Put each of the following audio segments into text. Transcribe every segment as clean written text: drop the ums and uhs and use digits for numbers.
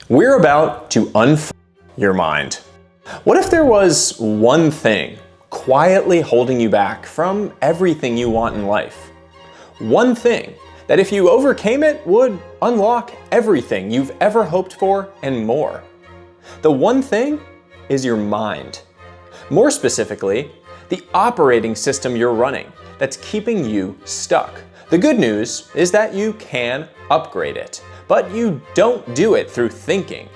We're about to your mind. What if there was one thing quietly holding you back from everything you want in life? One thing that if you overcame it would unlock everything you've ever hoped for and more. The one thing is your mind. More specifically, the operating system you're running that's keeping you stuck. The good news is that you can upgrade it, but you don't do it through thinking.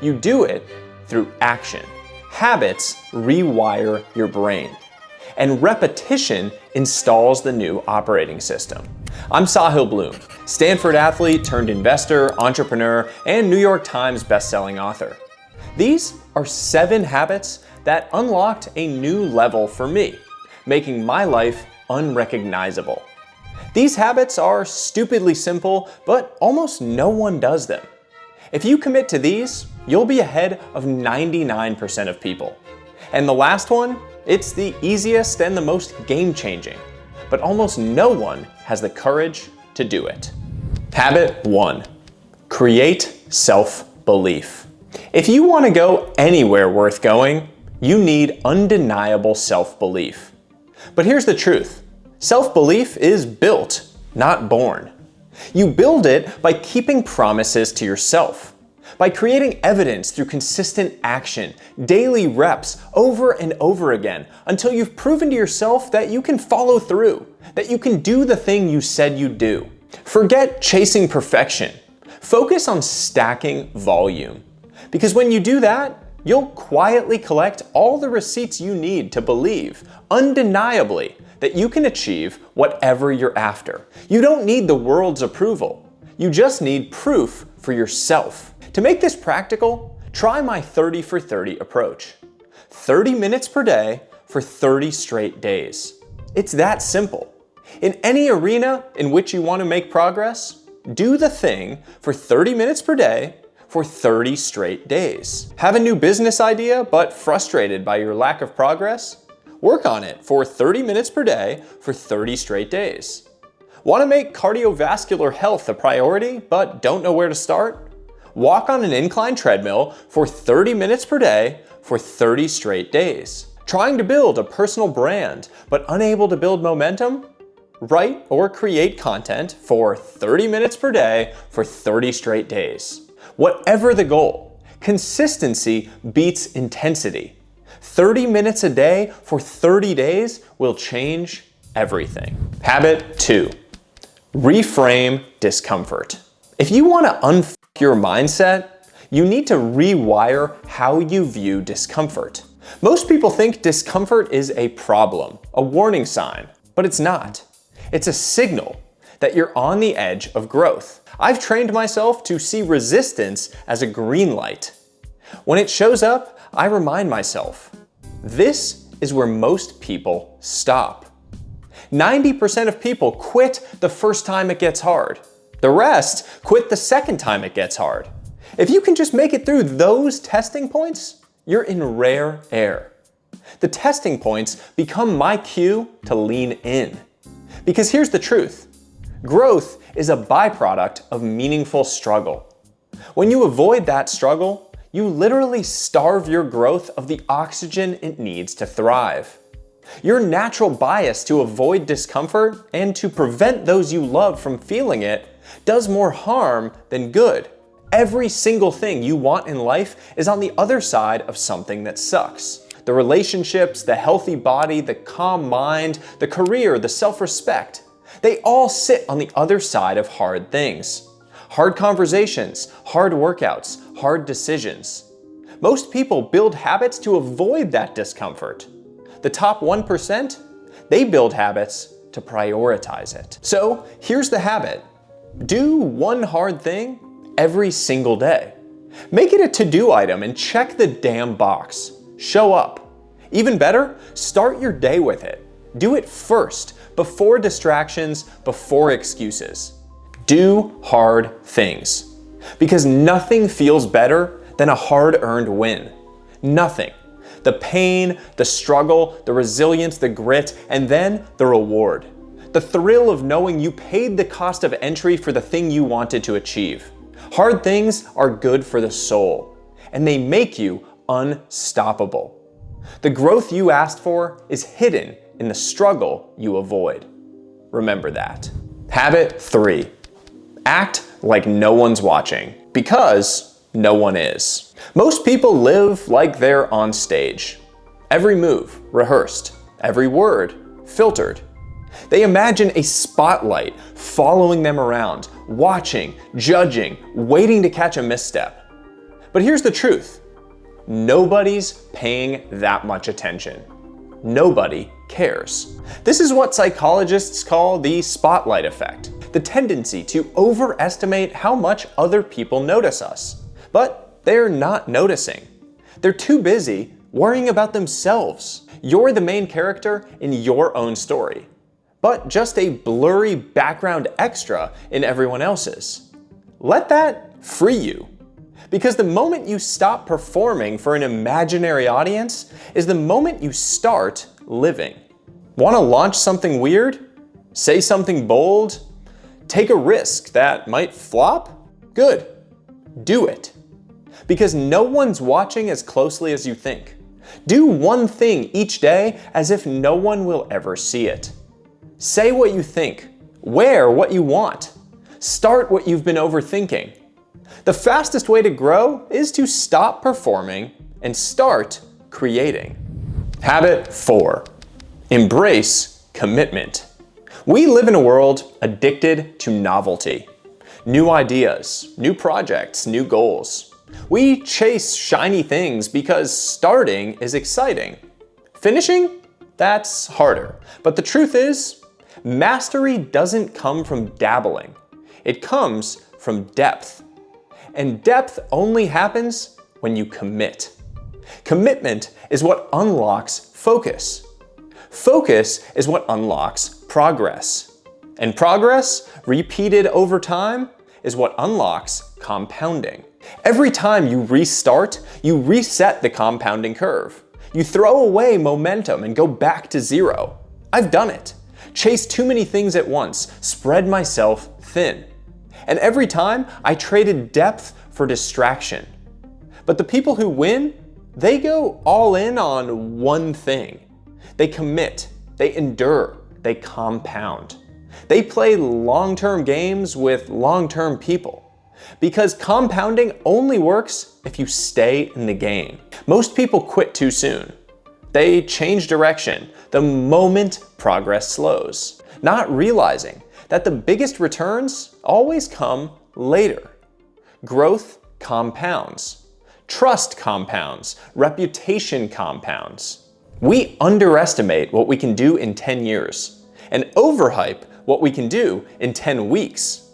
You do it through action. Habits rewire your brain, and repetition installs the new operating system. I'm Sahil Bloom, Stanford athlete turned investor, entrepreneur, and New York Times bestselling author. These are 7 habits that unlocked a new level for me, making my life unrecognizable. These habits are stupidly simple, but almost no one does them. If you commit to these, you'll be ahead of 99% of people. And the last one, it's the easiest and the most game-changing, but almost no one has the courage to do it. Habit 1, create self-belief. If you want to go anywhere worth going, you need undeniable self-belief. But here's the truth. Self-belief is built, not born. You build it by keeping promises to yourself, by creating evidence through consistent action, daily reps, over and over again, until you've proven to yourself that you can follow through, that you can do the thing you said you'd do. Forget chasing perfection. Focus on stacking volume. Because when you do that, you'll quietly collect all the receipts you need to believe, undeniably, that you can achieve whatever you're after. You don't need the world's approval. You just need proof for yourself. To make this practical, try my 30 for 30 approach. 30 minutes per day for 30 straight days. It's that simple. In any arena in which you want to make progress, do the thing for 30 minutes per day for 30 straight days. Have a new business idea but frustrated by your lack of progress? Work on it for 30 minutes per day for 30 straight days. Want to make cardiovascular health a priority but don't know where to start? Walk on an incline treadmill for 30 minutes per day for 30 straight days. Trying to build a personal brand but unable to build momentum? Write or create content for 30 minutes per day for 30 straight days. Whatever the goal, consistency beats intensity. 30 minutes a day for 30 days will change everything. Habit 2, reframe discomfort. If you want to your mindset, you need to rewire how you view discomfort. Most people think discomfort is a problem, a warning sign, but it's not. It's a signal that you're on the edge of growth. I've trained myself to see resistance as a green light. When it shows up, I remind myself, this is where most people stop. 90% of people quit the first time it gets hard. The rest quit the second time it gets hard. If you can just make it through those testing points, you're in rare air. The testing points become my cue to lean in. Because here's the truth. Growth is a byproduct of meaningful struggle. When you avoid that struggle, you literally starve your growth of the oxygen it needs to thrive. Your natural bias to avoid discomfort and to prevent those you love from feeling it does more harm than good. Every single thing you want in life is on the other side of something that sucks. The relationships, the healthy body, the calm mind, the career, the self-respect. They all sit on the other side of hard things. Hard conversations, hard workouts, hard decisions. Most people build habits to avoid that discomfort. The top 1%, they build habits to prioritize it. So here's the habit. Do one hard thing every single day. Make it a to-do item and check the damn box. Show up. Even better, start your day with it. Do it first, before distractions, before excuses. Do hard things. Because nothing feels better than a hard-earned win. Nothing. The pain, the struggle, the resilience, the grit, and then the reward. The thrill of knowing you paid the cost of entry for the thing you wanted to achieve. Hard things are good for the soul, and they make you unstoppable. The growth you asked for is hidden in the struggle you avoid. Remember that. Habit 3. Act like no one's watching, because no one is. Most people live like they're on stage. Every move rehearsed, every word filtered. They imagine a spotlight following them around, watching, judging, waiting to catch a misstep. But here's the truth. Nobody's paying that much attention. Nobody cares. This is what psychologists call the spotlight effect, the tendency to overestimate how much other people notice us. But they're not noticing. They're too busy worrying about themselves. You're the main character in your own story, but just a blurry background extra in everyone else's. Let that free you. Because the moment you stop performing for an imaginary audience is the moment you start living. Want to launch something weird? Say something bold? Take a risk that might flop? Good. Do it. Because no one's watching as closely as you think. Do one thing each day as if no one will ever see it. Say what you think. Wear what you want. Start what you've been overthinking. The fastest way to grow is to stop performing and start creating. Habit 4. Embrace commitment. We live in a world addicted to novelty. New ideas, new projects, new goals. We chase shiny things because starting is exciting. Finishing? That's harder. But the truth is, mastery doesn't come from dabbling. It comes from depth. And depth only happens when you commit. Commitment is what unlocks focus. Focus is what unlocks progress. And progress, repeated over time, is what unlocks compounding. Every time you restart, you reset the compounding curve. You throw away momentum and go back to zero. I've done it. Chased too many things at once, spread myself thin. And every time I traded depth for distraction. But the people who win, they go all in on one thing. They commit, they endure, they compound. They play long-term games with long-term people. Because compounding only works if you stay in the game. Most people quit too soon. They change direction the moment progress slows, not realizing that the biggest returns always come later. Growth compounds. Trust compounds. Reputation compounds. We underestimate what we can do in 10 years and overhype what we can do in 10 weeks.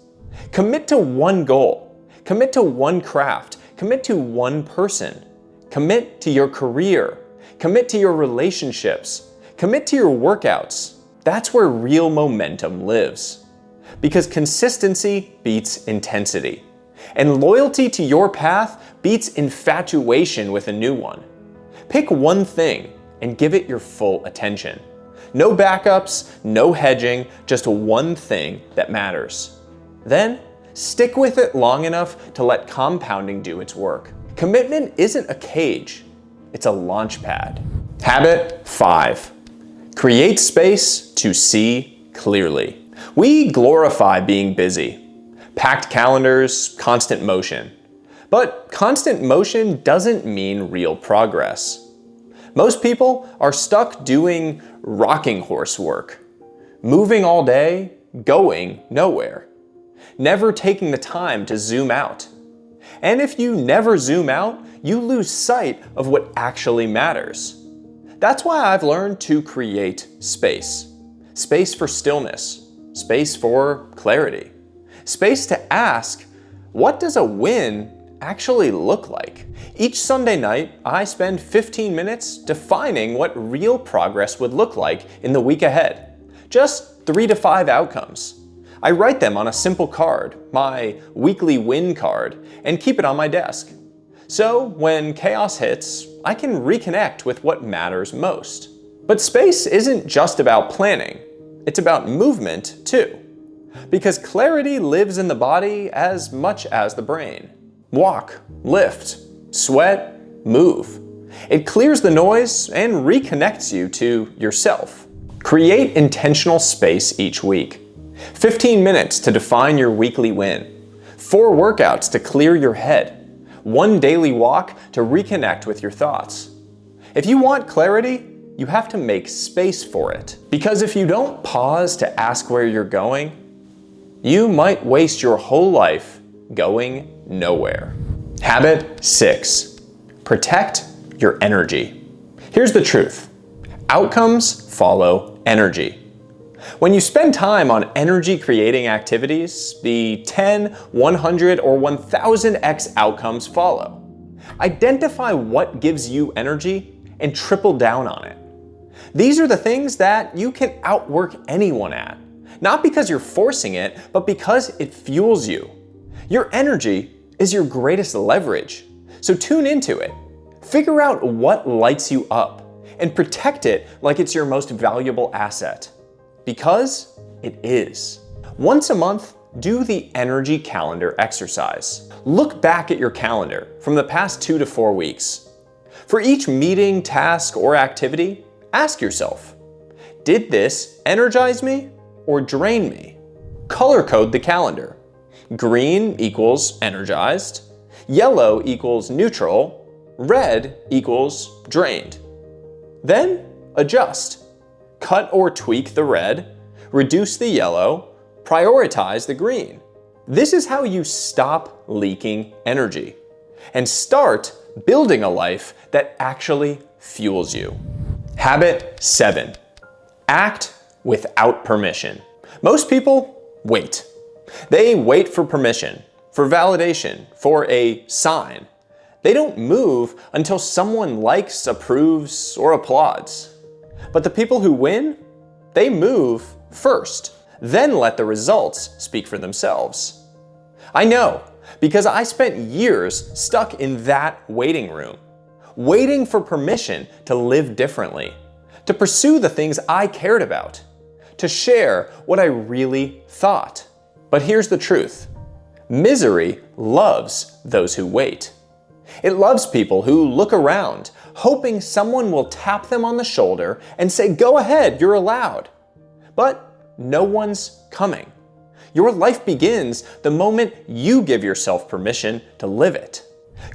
Commit to one goal. Commit to one craft. Commit to one person. Commit to your career. Commit to your relationships. Commit to your workouts. That's where real momentum lives. Because consistency beats intensity. And loyalty to your path beats infatuation with a new one. Pick one thing and give it your full attention. No backups, no hedging, just one thing that matters. Then, stick with it long enough to let compounding do its work. Commitment isn't a cage, it's a launch pad. Habit 5. Create space to see clearly. We glorify being busy. Packed calendars, constant motion. But constant motion doesn't mean real progress. Most people are stuck doing rocking horse work. Moving all day, going nowhere. Never taking the time to zoom out. And if you never zoom out, you lose sight of what actually matters. That's why I've learned to create space. Space for stillness. Space for clarity. Space to ask, what does a win actually look like? Each Sunday night, I spend 15 minutes defining what real progress would look like in the week ahead. Just 3 to 5 outcomes. I write them on a simple card, my weekly win card, and keep it on my desk. So when chaos hits, I can reconnect with what matters most. But space isn't just about planning. It's about movement too. Because clarity lives in the body as much as the brain. Walk, lift, sweat, move. It clears the noise and reconnects you to yourself. Create intentional space each week. 15 minutes to define your weekly win. 4 workouts to clear your head. 1 daily walk to reconnect with your thoughts. If you want clarity, you have to make space for it. Because if you don't pause to ask where you're going, you might waste your whole life going nowhere. Habit 6. Protect your energy. Here's the truth. Outcomes follow energy. When you spend time on energy-creating activities, the 10, 100, or 1000x outcomes follow. Identify what gives you energy and triple down on it. These are the things that you can outwork anyone at. Not because you're forcing it, but because it fuels you. Your energy is your greatest leverage. So tune into it. Figure out what lights you up and protect it like it's your most valuable asset. Because it is. Once a month, do the energy calendar exercise. Look back at your calendar from the past 2 to 4 weeks. For each meeting, task, or activity, ask yourself, did this energize me or drain me? Color code the calendar. Green equals energized, yellow equals neutral, red equals drained. Then adjust. Cut or tweak the red, reduce the yellow, prioritize the green. This is how you stop leaking energy and start building a life that actually fuels you. Habit 7. Act without permission. Most people wait. They wait for permission, for validation, for a sign. They don't move until someone likes, approves, or applauds. But the people who win, they move first, then let the results speak for themselves. I know, because I spent years stuck in that waiting room, waiting for permission to live differently, to pursue the things I cared about, to share what I really thought. But here's the truth. Misery loves those who wait. It loves people who look around, hoping someone will tap them on the shoulder and say, go ahead, you're allowed. But no one's coming. Your life begins the moment you give yourself permission to live it.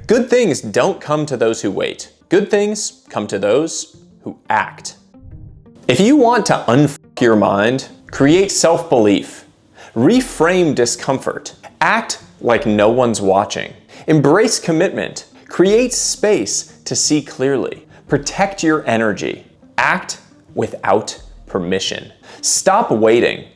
Good things don't come to those who wait. Good things come to those who act. If you want to unfuck your mind, create self-belief, reframe discomfort, act like no one's watching, embrace commitment, create space to see clearly, protect your energy, act without permission. Stop waiting,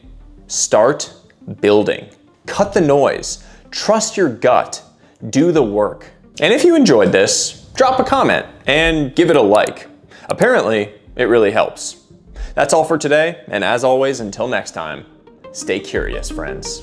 start building. Cut the noise, trust your gut, do the work. And if you enjoyed this, drop a comment and give it a like. Apparently, it really helps. That's all for today, and as always, until next time, stay curious, friends.